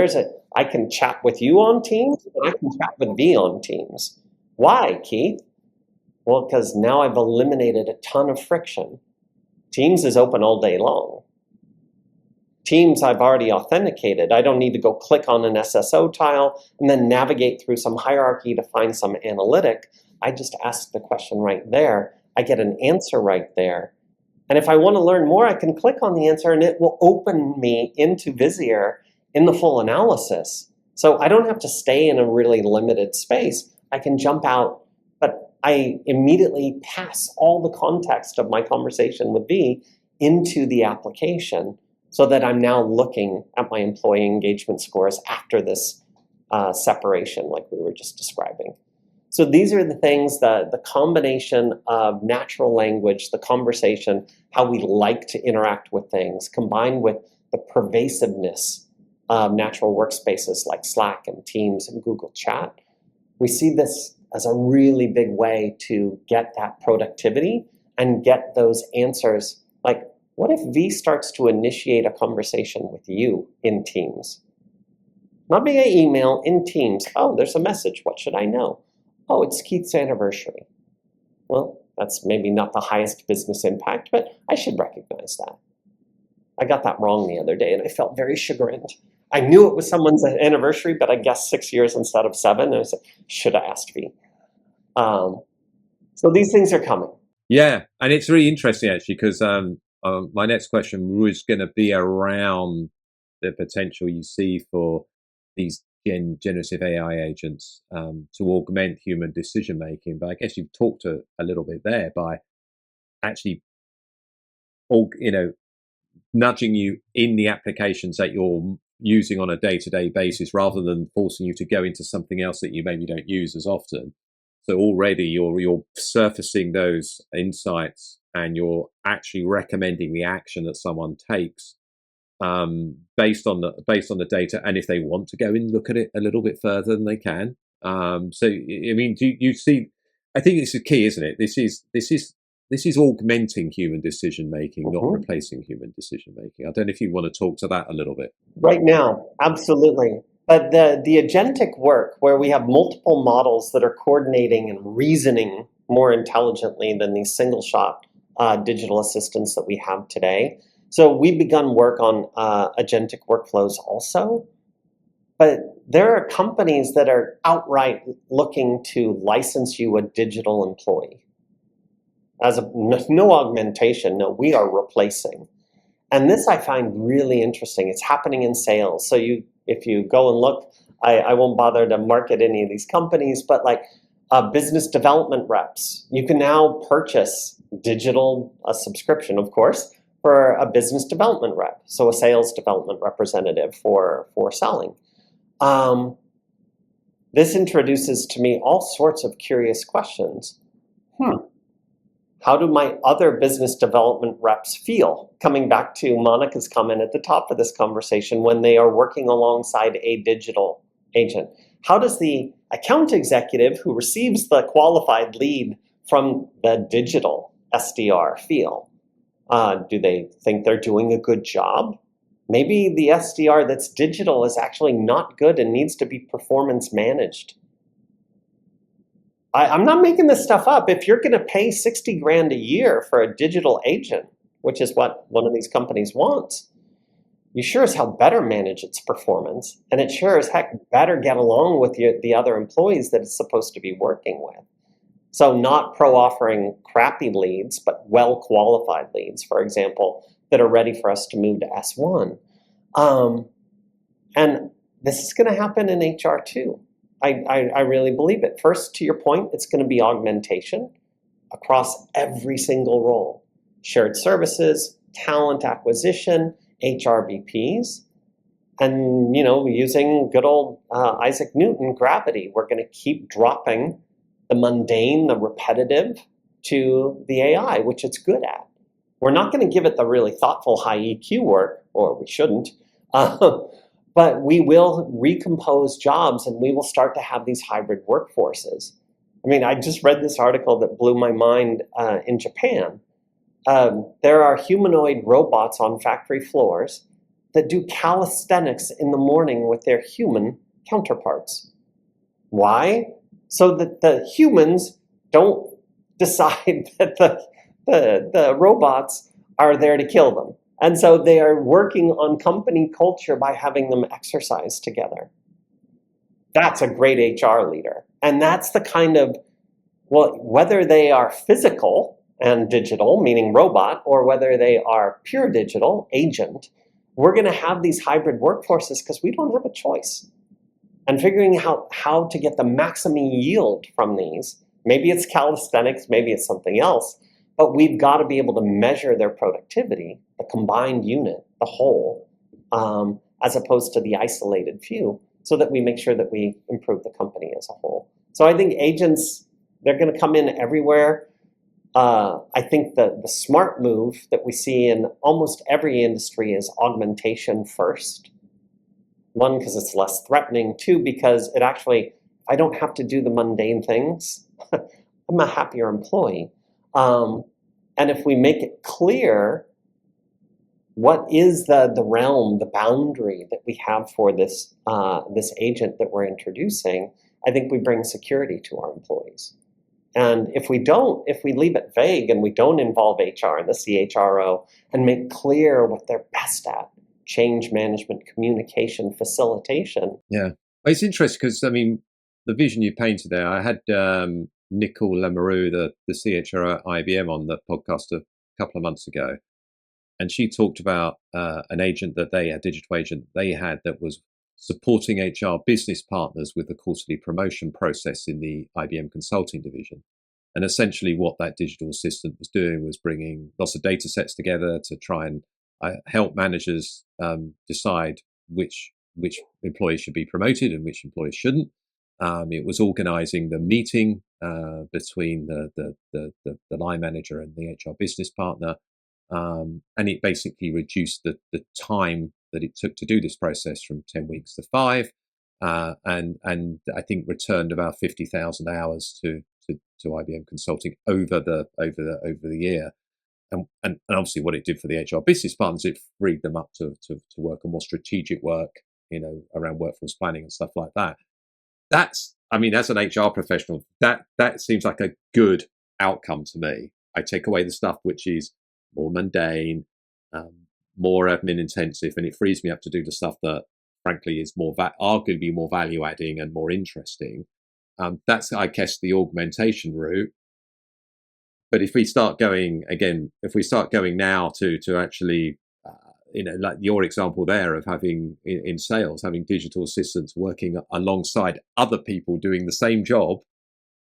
I can chat with you on Teams, and I can chat with V on Teams. Why, Keith? Well, because now I've eliminated a ton of friction. Teams is open all day long. Teams I've already authenticated. I don't need to go click on an SSO tile and then navigate through some hierarchy to find some analytic. I just ask the question right there. I get an answer right there. And if I want to learn more, I can click on the answer and it will open me into Visier in the full analysis. So I don't have to stay in a really limited space. I can jump out, but I immediately pass all the context of my conversation with V into the application, so that I'm now looking at my employee engagement scores after this separation, like we were just describing. So these are the things, the combination of natural language, the conversation, how we like to interact with things, combined with the pervasiveness of natural workspaces like Slack and Teams and Google Chat. We see this as a really big way to get that productivity and get those answers. Like, what if V starts to initiate a conversation with you in Teams? Not via email, in Teams. Oh, there's a message. What should I know? Oh, it's Keith's anniversary. Well, that's maybe not the highest business impact, but I should recognize that. I got that wrong the other day, and I felt very chagrined. I knew it was someone's anniversary, but I guessed 6 years instead of 7. And I said, should have asked V. So these things are coming. Yeah, and it's really interesting actually, because my next question was going to be around the potential you see for these generative AI agents to augment human decision making. But I guess you've talked a little bit there by actually, nudging you in the applications that you're using on a day-to-day basis, rather than forcing you to go into something else that you maybe don't use as often. So already you're surfacing those insights, and you're actually recommending the action that someone takes based on the data. And if they want to go and look at it a little bit further, then they can. So I mean, do you see? I think this is key, isn't it? This is augmenting human decision making, not replacing human decision making. I don't know if you want to talk to that a little bit. Right now, absolutely. But the agentic work, where we have multiple models that are coordinating and reasoning more intelligently than these single shot digital assistants that we have today. So we've begun work on agentic workflows also. But there are companies that are outright looking to license you a digital employee. No augmentation, no, we are replacing. And this I find really interesting. It's happening in sales. So if you go and look, I won't bother to market any of these companies, but like business development reps, you can now purchase a subscription, of course, for a business development rep. So a sales development representative for selling. This introduces to me all sorts of curious questions. How do my other business development reps feel? Coming back to Monica's comment at the top of this conversation, when they are working alongside a digital agent. How does the account executive who receives the qualified lead from the digital SDR feel? Do they think they're doing a good job? Maybe the SDR that's digital is actually not good and needs to be performance managed. I'm not making this stuff up. If you're going to pay $60,000 a year for a digital agent, which is what one of these companies wants, you sure as hell better manage its performance, and it sure as heck better get along with the other employees that it's supposed to be working with. So not offering crappy leads, but well-qualified leads, for example, that are ready for us to move to S1. And this is going to happen in HR too. I really believe it. First, to your point, it's going to be augmentation. across every single role. Shared services, talent acquisition, HRBPs, and using good old Isaac Newton gravity, we're going to keep dropping the mundane, the repetitive to the AI, which it's good at. We're not going to give it the really thoughtful high EQ work, or we shouldn't, but we will recompose jobs and we will start to have these hybrid workforces. I mean, I just read this article that blew my mind in Japan. There are humanoid robots on factory floors that do calisthenics in the morning with their human counterparts. Why? So that the humans don't decide that the robots are there to kill them. And so they are working on company culture by having them exercise together. That's a great HR leader. And that's the kind of, whether they are physical and digital, meaning robot, or whether they are pure digital, agent, we're going to have these hybrid workforces because we don't have a choice. And figuring out how to get the maximum yield from these, maybe it's calisthenics, maybe it's something else, but we've got to be able to measure their productivity, the combined unit, the whole, as opposed to the isolated few, so that we make sure that we improve the company as a whole. So I think agents, they're going to come in everywhere. I think the smart move that we see in almost every industry is augmentation first. One, because it's less threatening. Two, because it actually, I don't have to do the mundane things. I'm a happier employee. And if we make it clear what is the realm, the boundary that we have for this agent that we're introducing, I think we bring security to our employees. And if we leave it vague and we don't involve HR and the CHRO and make clear what they're best at, change management, communication, facilitation. Yeah. It's interesting because, I mean, the vision you painted there, I had Nicole Lemeroux, the CHRO at IBM, on the podcast a couple of months ago. And she talked about an agent that a digital agent they had that was supporting HR business partners with the quarterly promotion process in the IBM consulting division. And essentially what that digital assistant was doing was bringing lots of data sets together to try and help managers decide which employees should be promoted and which employees shouldn't. It was organizing the meeting between the line manager and the HR business partner. And it basically reduced the time that it took to do this process from 10 weeks to 5, and I think returned about 50,000 hours to IBM Consulting over the year. And obviously, what it did for the HR business partners, it freed them up to work on more strategic work, around workforce planning and stuff like that. That's, I mean, as an HR professional, that seems like a good outcome to me. I take away the stuff which is more mundane, more admin intensive, and it frees me up to do the stuff that, frankly, is arguably more value adding and more interesting. That's, I guess, the augmentation route. But if we start going now to actually, like your example there of having in sales, having digital assistants working alongside other people doing the same job,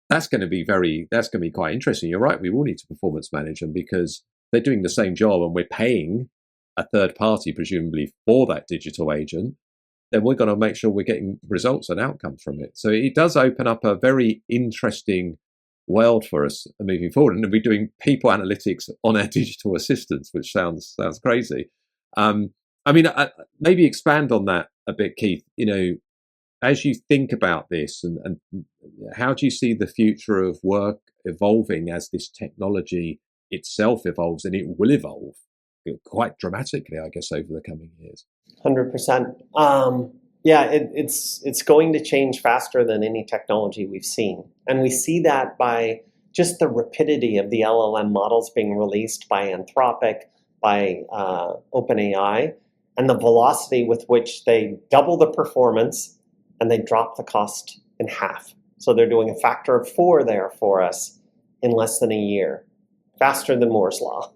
that's going to be quite interesting. You're right. We will need to performance manage them because they're doing the same job and we're paying a third party, presumably, for that digital agent. Then we're going to make sure we're getting results and outcomes from it. So it does open up a very interesting world for us moving forward. And we're doing people analytics on our digital assistants, which sounds crazy. Maybe expand on that a bit, Keith. As you think about this, and how do you see the future of work evolving as this technology itself evolves, and it will evolve quite dramatically, I guess, over the coming years? 100%. It's going to change faster than any technology we've seen. And we see that by just the rapidity of the LLM models being released by Anthropic, by OpenAI, and the velocity with which they double the performance and they drop the cost in half. So they're doing a factor of 4 there for us in less than a year, faster than Moore's Law.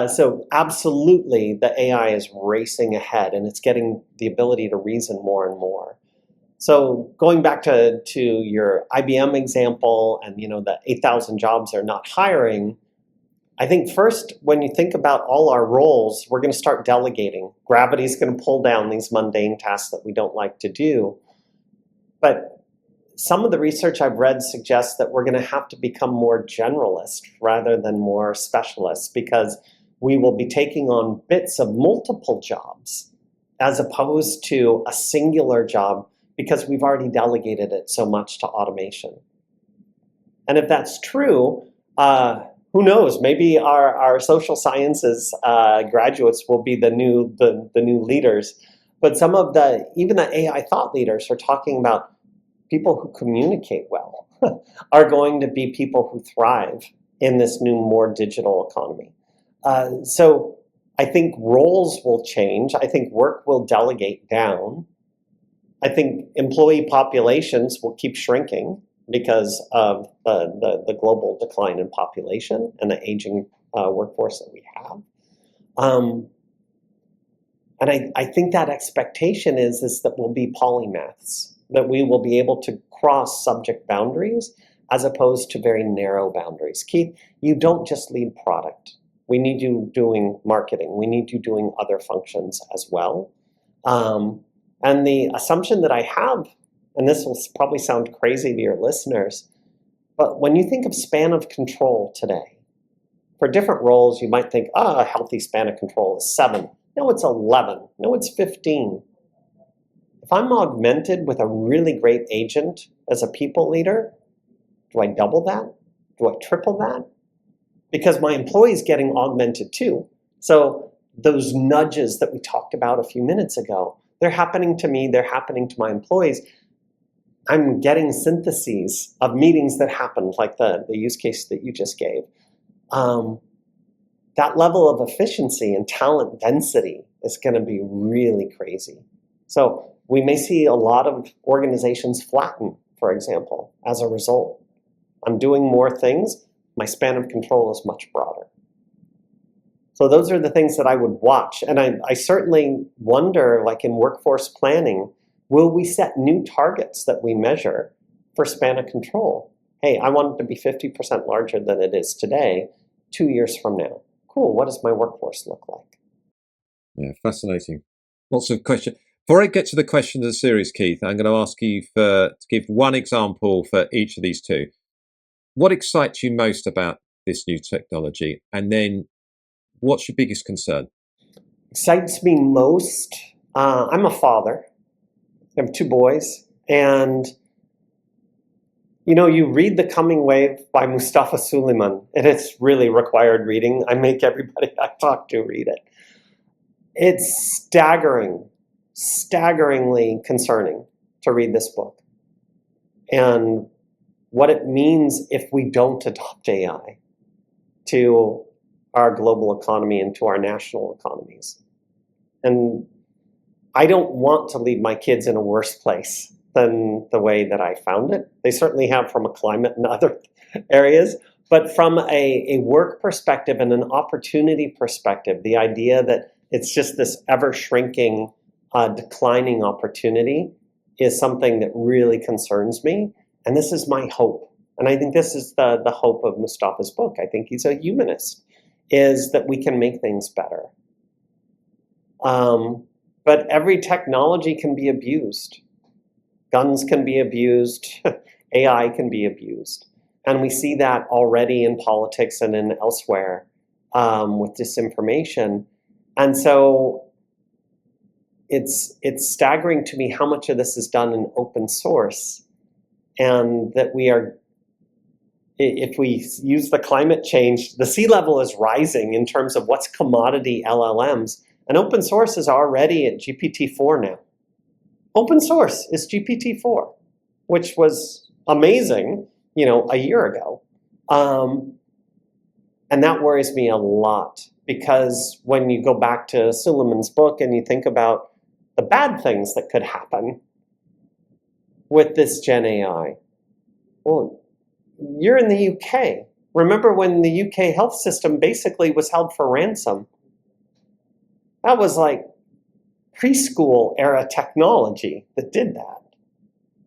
So absolutely, the AI is racing ahead and it's getting the ability to reason more and more. So going back to your IBM example and the 8,000 jobs are not hiring, I think first when you think about all our roles, we're going to start delegating. Gravity's going to pull down these mundane tasks that we don't like to do. But some of the research I've read suggests that we're going to have to become more generalist rather than more specialist, because we will be taking on bits of multiple jobs as opposed to a singular job, because we've already delegated it so much to automation. And if that's true, who knows? Maybe our social sciences graduates will be the new leaders. But some of even the AI thought leaders are talking about people who communicate well are going to be people who thrive in this new, more digital economy. So I think roles will change. I think work will delegate down. I think employee populations will keep shrinking because of the global decline in population and the aging workforce that we have. And I think that expectation is that we'll be polymaths, that we will be able to cross subject boundaries as opposed to very narrow boundaries. Keith, you don't just lead product. We need you doing marketing. We need you doing other functions as well. And the assumption that I have, and this will probably sound crazy to your listeners, but when you think of span of control today, for different roles, you might think, a healthy span of control is 7. No, it's 11. No, it's 15. If I'm augmented with a really great agent as a people leader, do I double that? Do I triple that? Because my employee's getting augmented too. So those nudges that we talked about a few minutes ago, they're happening to me, they're happening to my employees. I'm getting syntheses of meetings that happened, like the use case that you just gave. That level of efficiency and talent density is going to be really crazy. So we may see a lot of organizations flatten, for example, as a result. I'm doing more things, my span of control is much broader. So those are the things that I would watch. And I certainly wonder, like in workforce planning, will we set new targets that we measure for span of control? Hey, I want it to be 50% larger than it is today, 2 years from now. Cool, what does my workforce look like? Yeah, fascinating. Lots of questions. Before I get to the questions of the series, Keith, I'm going to ask you to give one example for each of these two. What excites you most about this new technology? And then what's your biggest concern? Excites me most, I'm a father. I have 2 boys. And, you read The Coming Wave by Mustafa Suleyman, and it's really required reading. I make everybody I talk to read it. It's staggeringly concerning to read this book. And what it means if we don't adopt AI to our global economy and to our national economies. And I don't want to leave my kids in a worse place than the way that I found it. They certainly have from a climate and other areas, but from a work perspective and an opportunity perspective, the idea that it's just this ever shrinking, declining opportunity is something that really concerns me. And this is my hope. And I think this is the hope of Mustafa's book. I think he's a humanist, is that we can make things better. But every technology can be abused. Guns can be abused. AI can be abused. And we see that already in politics and in elsewhere with disinformation. And so it's staggering to me how much of this is done in open source, and that we are, if we use the climate change, the sea level is rising in terms of what's commodity LLMs, and open source is already at GPT-4 now. Open source is GPT-4, which was amazing, a year ago. And that worries me a lot, because when you go back to Suleiman's book and you think about the bad things that could happen with this Gen AI, well, you're in the UK. Remember when the UK health system basically was held for ransom? That was like preschool era technology that did that.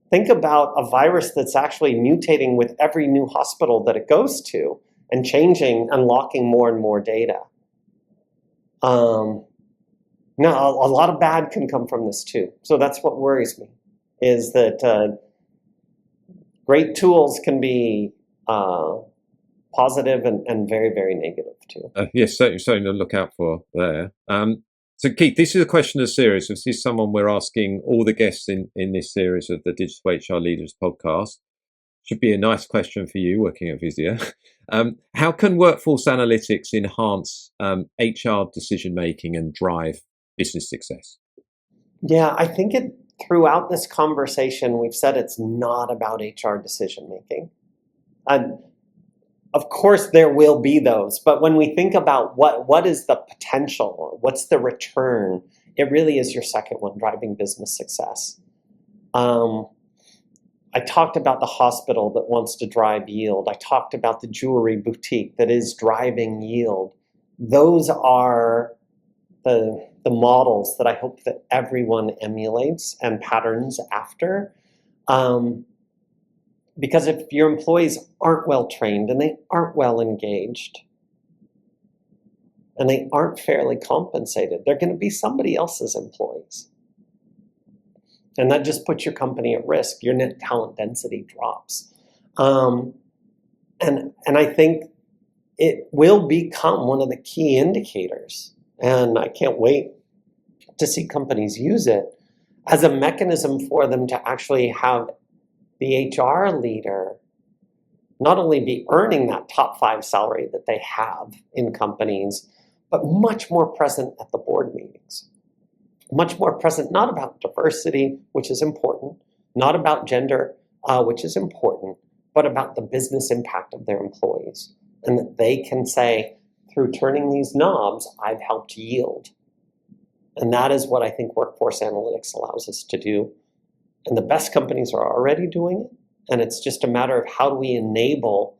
think about a virus that's actually mutating with every new hospital that it goes to and changing, unlocking more and more data. Now, a lot of bad can come from this too. So that's what worries me, is that great tools can be positive and very, very negative too. Yes, certainly something to look out for there. So Keith, this is a question of the series. This is someone we're asking all the guests in this series of the Digital HR Leaders podcast. Should be a nice question for you working at Visier. How can workforce analytics enhance HR decision making and drive business success? Yeah, I think throughout this conversation, we've said it's not about HR decision making. Of course, there will be those, but when we think about what is the potential, what's the return, it really is your second one, driving business success. I talked about the hospital that wants to drive yield. I talked about the jewelry boutique that is driving yield. Those are the models that I hope that everyone emulates and patterns after. Because if your employees aren't well trained and they aren't well engaged and they aren't fairly compensated, they're going to be somebody else's employees. And that just puts your company at risk. Your net talent density drops. And I think it will become one of the key indicators. And I can't wait to see companies use it as a mechanism for them to actually have the HR leader not only be earning that top 5 salary that they have in companies, but much more present at the board meetings. Much more present, not about diversity, which is important, not about gender, which is important, but about the business impact of their employees. And that they can say, through turning these knobs, I've helped yield. And that is what I think workforce analytics allows us to do. And the best companies are already doing it. And it's just a matter of how do we enable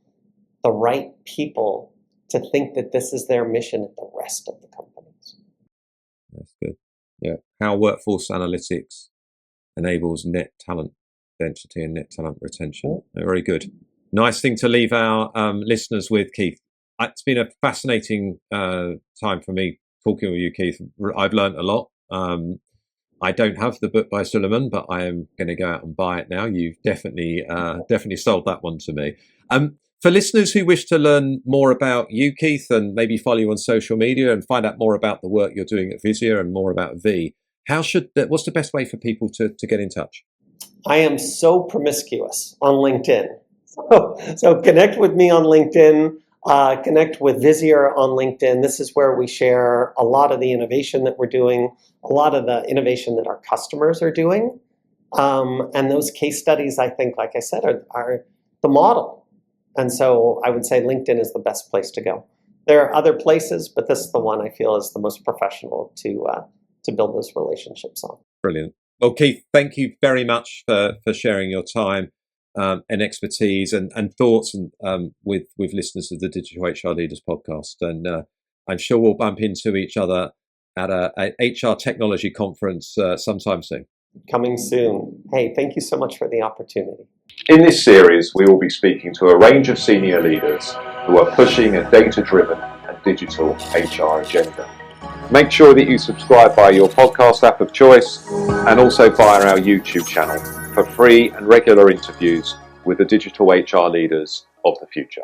the right people to think that this is their mission at the rest of the companies. That's good. Yeah. How workforce analytics enables net talent density and net talent retention. Very good. Nice thing to leave our listeners with, Keith. It's been a fascinating time for me talking with you, Keith. I've learned a lot. I don't have the book by Suleiman, but I am going to go out and buy it now. You've definitely sold that one to me. For listeners who wish to learn more about you, Keith, and maybe follow you on social media and find out more about the work you're doing at Visier and more about V, what's the best way for people to get in touch? I am so promiscuous on LinkedIn. So connect with me on LinkedIn. Connect with Visier on LinkedIn. This is where we share a lot of the innovation that we're doing, a lot of the innovation that our customers are doing. And those case studies, I think, like I said, are the model. And so I would say LinkedIn is the best place to go. There are other places, but this is the one I feel is the most professional to build those relationships on. Brilliant. Well, Keith, thank you very much for sharing your time and expertise and thoughts with listeners of the Digital HR Leaders podcast. And I'm sure we'll bump into each other at a HR technology conference sometime soon. Coming soon. Hey, thank you so much for the opportunity. In this series, we will be speaking to a range of senior leaders who are pushing a data-driven and digital HR agenda. Make sure that you subscribe via your podcast app of choice and also via our YouTube channel for free and regular interviews with the digital HR leaders of the future.